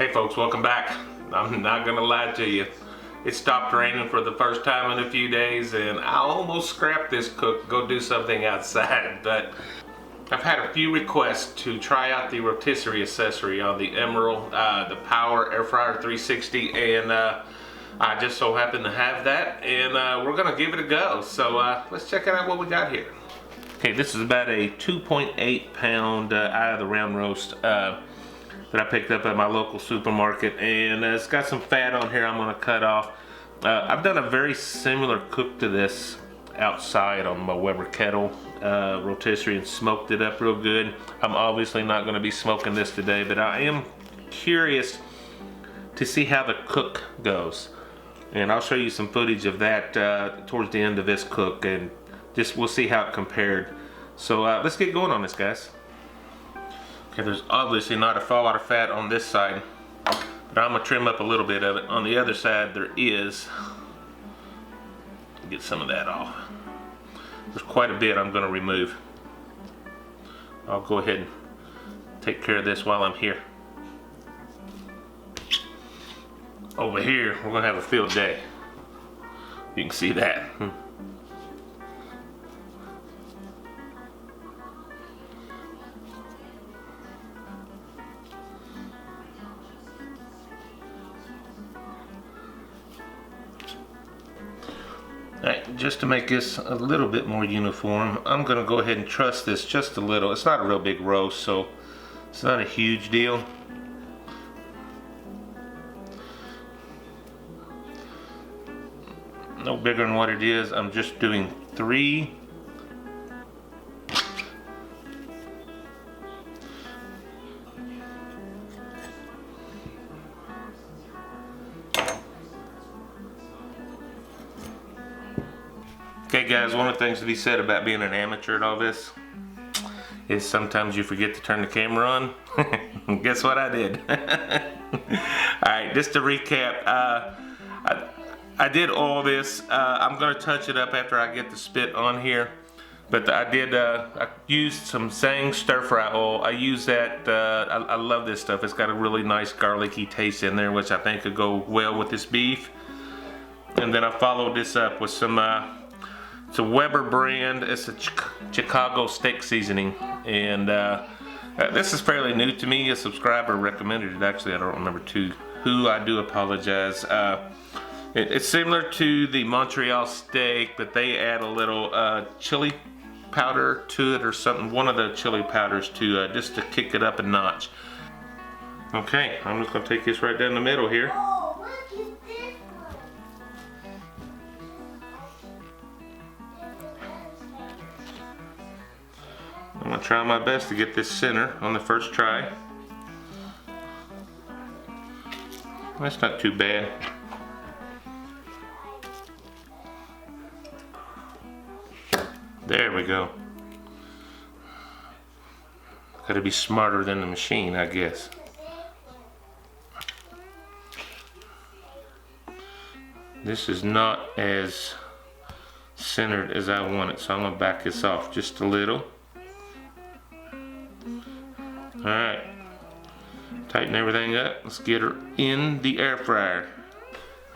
Hey folks, welcome back. I'm not gonna lie to you. It stopped raining for the first time in a few days and I almost scrapped this cook, go do something outside, but I've had a few requests to try out the rotisserie accessory on the Emeril, the Power Air Fryer 360, and I just so happen to have that, and we're gonna give it a go. So let's check out what we got here. Okay, this is about a 2.8 pound eye of the round roast that I picked up at my local supermarket, and it's got some fat on here I'm gonna cut off. I've done a very similar cook to this outside on my Weber kettle rotisserie and smoked it up real good. I'm obviously not gonna be smoking this today, but I am curious to see how the cook goes. And I'll show you some footage of that towards the end of this cook, and just we'll see how it compared. So let's get going on this, guys. Okay, there's obviously not a lot of fat on this side, but I'm gonna trim up a little bit of it. On the other side, there is. Get some of that off. There's quite a bit I'm gonna remove. I'll go ahead and take care of this while I'm here. Over here, we're gonna have a field day. You can see that. Alright, just to make this a little bit more uniform, I'm gonna go ahead and truss this just a little. It's not a real big roast, so it's not a huge deal. No bigger than what it is. I'm just doing 3. Okay guys, one of the things to be said about being an amateur at all this is sometimes you forget to turn the camera on. Guess what I did? Alright, just to recap, I did all this. I'm going to touch it up after I get the spit on here. But I used some Sang stir fry oil. I use that, I love this stuff. It's got a really nice garlicky taste in there, which I think could go well with this beef. And then I followed this up with some, it's a Weber brand. It's a Chicago steak seasoning. And this is fairly new to me. A subscriber recommended it. Actually, I don't remember who. I do apologize. It's similar to the Montreal steak, but they add a little chili powder to it or something. One of the chili powders to just to kick it up a notch. Okay, I'm just gonna take this right down the middle here. Oh, look at this one. I'm gonna try my best to get this center on the first try. That's not too bad. There we go. Gotta be smarter than the machine, I guess. This is not as centered as I want it, so I'm gonna back this off just a little. Alright. Tighten everything up. Let's get her in the air fryer.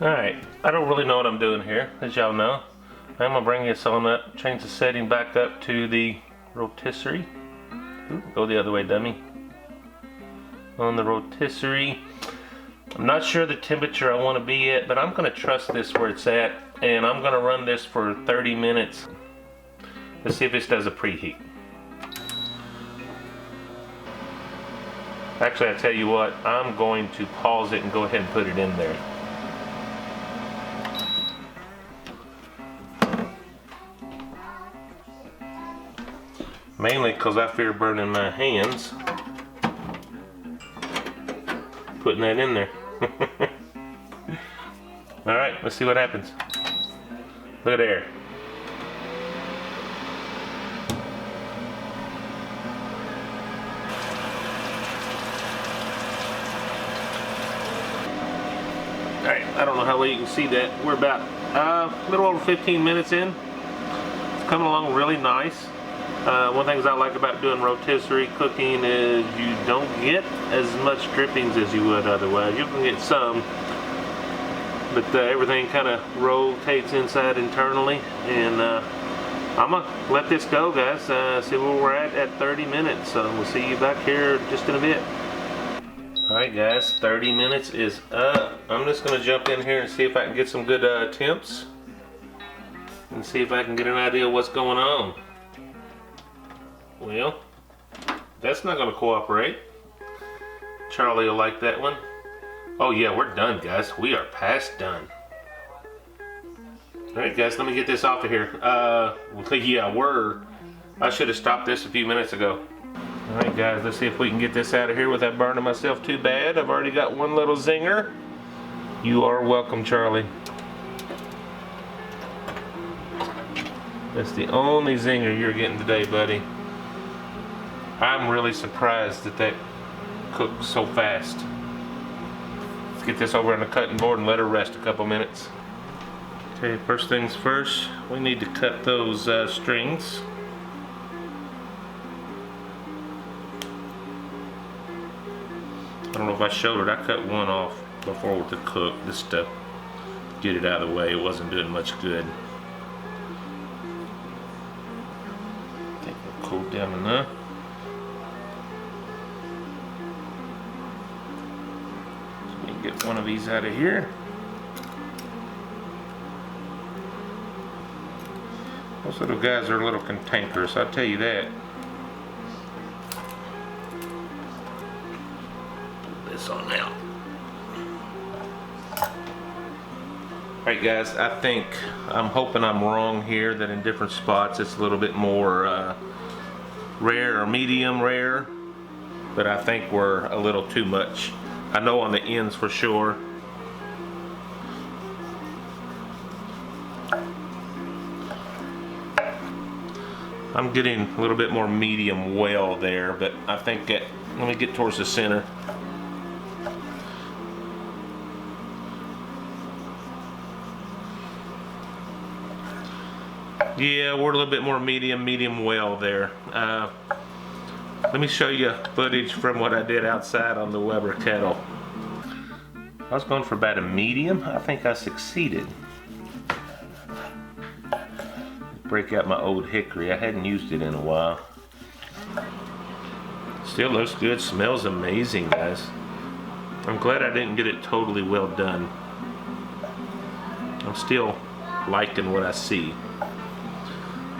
Alright, I don't really know what I'm doing here, as y'all know. I'm gonna bring this on up, change the setting back up to the rotisserie. Ooh, go the other way, dummy. On the rotisserie. I'm not sure the temperature I want to be at, but I'm gonna trust this where it's at, and I'm gonna run this for 30 minutes. Let's see if this does a preheat. Actually, I tell you what, I'm going to pause it and go ahead and put it in there. Mainly because I fear burning my hands putting that in there. Alright, let's see what happens. Look at there. Alright, I don't know how well you can see that. We're about a little over 15 minutes in. It's coming along really nice. One of the things I like about doing rotisserie cooking is you don't get as much drippings as you would otherwise. You can get some, but everything kind of rotates inside internally. And I'm gonna let this go, guys. See where we're at 30 minutes. So we'll see you back here just in a bit. Alright guys, 30 minutes is up. I'm just gonna jump in here and see if I can get some good temps and see if I can get an idea of what's going on. Well, that's not gonna cooperate. Charlie will like that one. Oh yeah, we're done, guys. We are past done. Alright guys, let me get this off of here. Yeah, I should have stopped this a few minutes ago. Alright guys, let's see if we can get this out of here without burning myself too bad. I've already got one little zinger. You are welcome, Charlie. That's the only zinger you're getting today, buddy. I'm really surprised that cooked so fast. Let's get this over on the cutting board and let her rest a couple minutes. Okay, first things first, we need to cut those strings. I don't know if I showed it. I cut one off before with the cook just to get it out of the way. It wasn't doing much good. I think it'll cool down enough. So we can get one of these out of here. Those little guys are a little cantankerous, I'll tell you that. This on now. Alright guys, I'm hoping I'm wrong here, that in different spots it's a little bit more rare or medium rare, but I think we're a little too much. I know on the ends for sure. I'm getting a little bit more medium well there, but I think let me get towards the center. Yeah, we're a little bit more medium well there. Let me show you footage from what I did outside on the Weber kettle. I was going for about a medium. I think I succeeded. Break out my old hickory. I hadn't used it in a while. Still looks good, smells amazing, guys. I'm glad I didn't get it totally well done. I'm still liking what I see.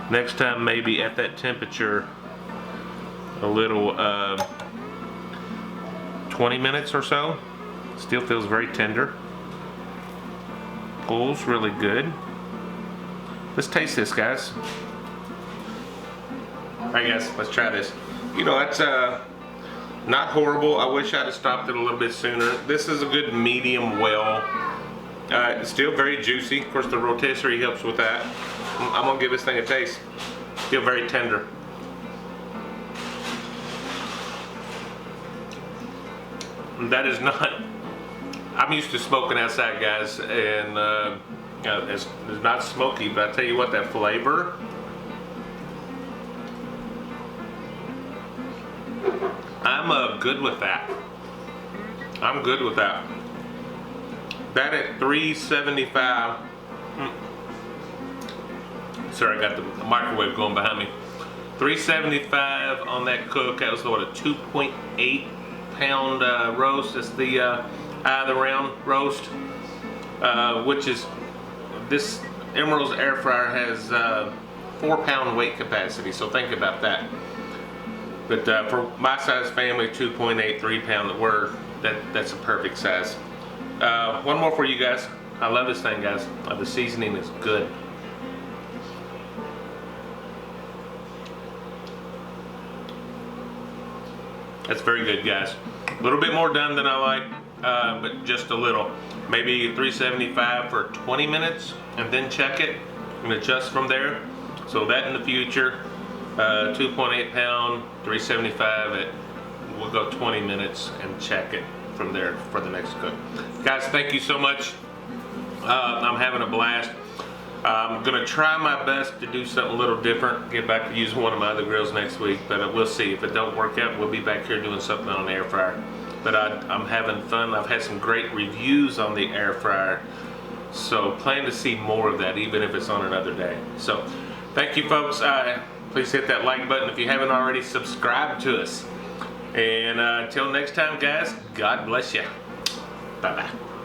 Next time, maybe at that temperature, a little 20 minutes or so. Still feels very tender. Pulls really good. Let's taste this, guys. Alright guys, let's try this. You know, it's not horrible. I wish I'd have stopped it a little bit sooner. This is a good medium well. It's still very juicy. Of course, the rotisserie helps with that. I'm gonna give this thing a taste. Still very tender. That is not, I'm used to smoking outside, guys, and it's not smoky, but I tell you what, that flavor, I'm good with that. I'm good with that. That at $3.75. Sorry, I got the microwave going behind me. $3.75 on that cook. That was what, a 2.8 pound roast. That's the eye of the round roast, which is, this Emeril's air fryer has 4 pound weight capacity, so think about that. But for my size family, 2.8, 3 pound, that's a perfect size. One more for you guys. I love this thing, guys. The seasoning is good. That's very good, guys. A little bit more done than I like, but just a little. Maybe $3.75 for 20 minutes, and then check it and adjust from there. So that in the future, 2.8 pound, $3.75. We'll go 20 minutes and check it from there for the next cook. Guys, thank you so much. I'm having a blast. I'm gonna try my best to do something a little different. Get back to using one of my other grills next week, but we'll see. If it don't work out, we'll be back here doing something on an air fryer. But I'm having fun. I've had some great reviews on the air fryer, so plan to see more of that, even if it's on another day. So thank you, folks. Please hit that like button if you haven't already. Subscribe to us. And until next time, guys, God bless you. Bye-bye.